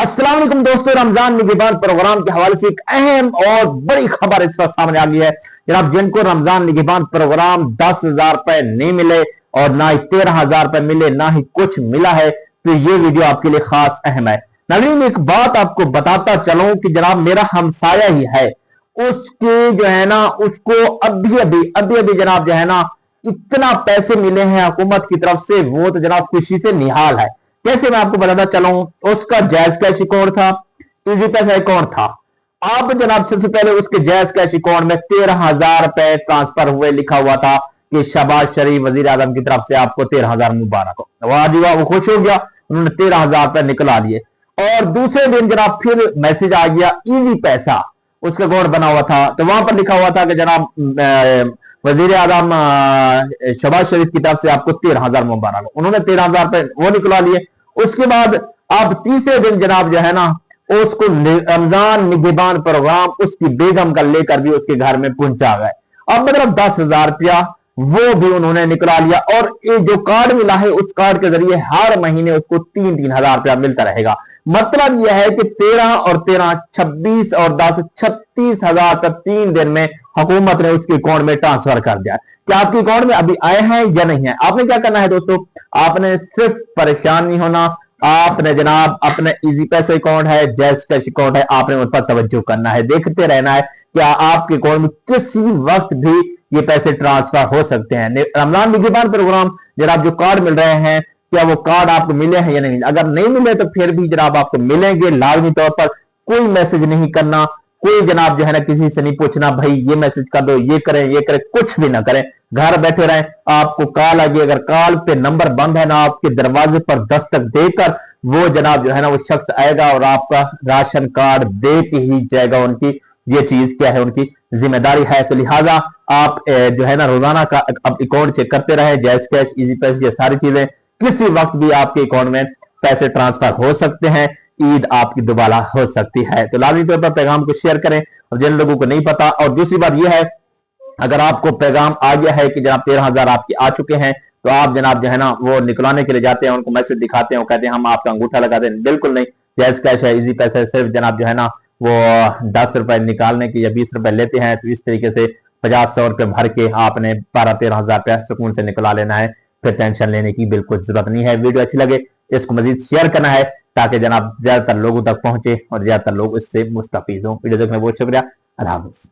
अस्सलाम वालेकुम दोस्तों, रमजान निगहबान प्रोग्राम के हवाले से एक अहम और बड़ी खबर इस वक्त सामने आ गई है। जनाब, जिनको रमजान निगहबान प्रोग्राम 10,000 रुपए नहीं मिले और ना ही 13,000 रुपए मिले, ना ही कुछ मिला है, तो ये वीडियो आपके लिए खास अहम है। नाज़रीन, एक बात आपको बताता चलूं कि जनाब मेरा हमसाया ही है, उसके जो है ना उसको अभी अभी जनाब जो है ना इतना पैसे मिले हैं हुकूमत की तरफ से, वो तो जनाब खुशी से निहाल है। कैसे मैं आपको बताता चलूं, उसका जायज कैश अकाउंट था, इजी पैसा अकाउंट था। आप जनाब सबसे पहले उसके जायज कैश अकाउंट में 13,000 रुपए ट्रांसफर हुए, लिखा हुआ था कि शहबाज शरीफ वजीर आजम की तरफ से आपको 13,000 मुबारक हो। वाह जी वाह, वो खुश हो गया, उन्होंने 13,000 रुपए निकला लिए। और दूसरे दिन जनाब फिर मैसेज आ गया इजी पैसा, उसका अकाउंट बना हुआ था, तो वहां पर लिखा हुआ था कि जनाब वजीर आजम शहबाज शरीफ की तरफ से आपको 13,000 मुबारक हो। उन्होंने 13,000 रुपए वो निकला लिए। उसके बाद आप तीसरे दिन जनाब जो है ना उसको रमजान निगहबान प्रोग्राम उसकी बेगम का लेकर भी उसके घर में पहुंचा गए। अब मतलब 10,000 रुपया वो भी उन्होंने निकला लिया। और ये जो कार्ड मिला है, उस कार्ड के जरिए हर महीने उसको 3,000 रुपया मिलता रहेगा। मतलब यह है कि 13 और 13 26 और 10 36,000 तक 3 दिन में हुकूमत ने उसके अकाउंट में ट्रांसफर कर दिया। क्या आपके अकाउंट में अभी आए हैं या नहीं है? आपने क्या करना है दोस्तों, आपने सिर्फ परेशान नहीं होना, आपने जनाब अपने इजी पैसे अकाउंट है, जैज कैश अकाउंट है, आपने उन पर तवज्जो करना है, देखते रहना है क्या आपके अकाउंट में किसी वक्त भी ये पैसे ट्रांसफर हो सकते हैं। रमजान निगहबान प्रोग्राम जनाब जो कार्ड मिल रहे हैं, क्या वो कार्ड आपको मिले हैं या नहीं? अगर नहीं मिले तो फिर भी जनाब आपको मिलेंगे लाजमी तौर पर। कोई मैसेज नहीं करना, कोई जनाब जो है ना किसी से नहीं पूछना भाई ये मैसेज कर दो, ये करें, कुछ भी ना करें, घर बैठे रहें। आपको कॉल आएगी, अगर कॉल पे नंबर बंद है ना, आपके दरवाजे पर दस्तक देकर वो जनाब जो है ना वो शख्स आएगा और आपका राशन कार्ड दे के ही जाएगा। उनकी ये चीज क्या है, उनकी जिम्मेदारी है। तो लिहाजा आप जो है ना रोजाना का अकाउंट चेक करते रहे, जैज कैश, इजी पैसे, ये सारी चीजें किसी वक्त भी आपके अकाउंट में पैसे ट्रांसफर हो सकते हैं। ईद आपकी दोबारा हो सकती है। तो लाजमी तौर पर पैगाम को शेयर करें और जिन लोगों को नहीं पता। और दूसरी बात यह है, अगर आपको पैगाम आ गया है कि जनाब 13,000 आपके आ चुके हैं, तो आप जनाब जो है ना वो निकलाने के लिए जाते हैं, उनको मैसेज दिखाते हैं, वो कहते हैं हम आपका अंगूठा लगा दें। बिल्कुल नहीं, जैज कैश है, इजी पैसा है, सिर्फ जनाब जो है ना वो 10 रुपए निकालने के या 20 रुपए लेते हैं। तो इस तरीके से 50-100 रुपए भर के आपने 12-13,000 रुपया सुकून से निकला लेना है, फिर टेंशन लेने की बिल्कुल जरूरत नहीं है। वीडियो अच्छी लगे इसको मजीद शेयर करना है ताकि जनाब ज्यादातर लोगों तक पहुंचे और ज्यादातर लोग इससे मुस्तफीज हों। वीडियो देखने में बहुत शुक्रिया। अल्लाह हाफ़िज़।